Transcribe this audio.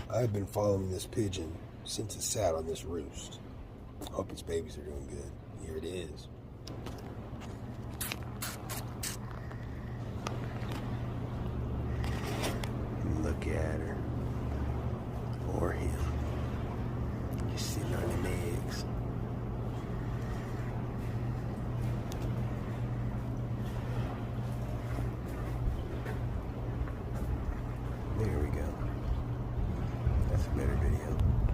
I've been following this pigeon since it sat on this roost. Hope its babies are doing good. Here it is. Look at her. Or him. Just sitting on them eggs. There we go. That's a better video.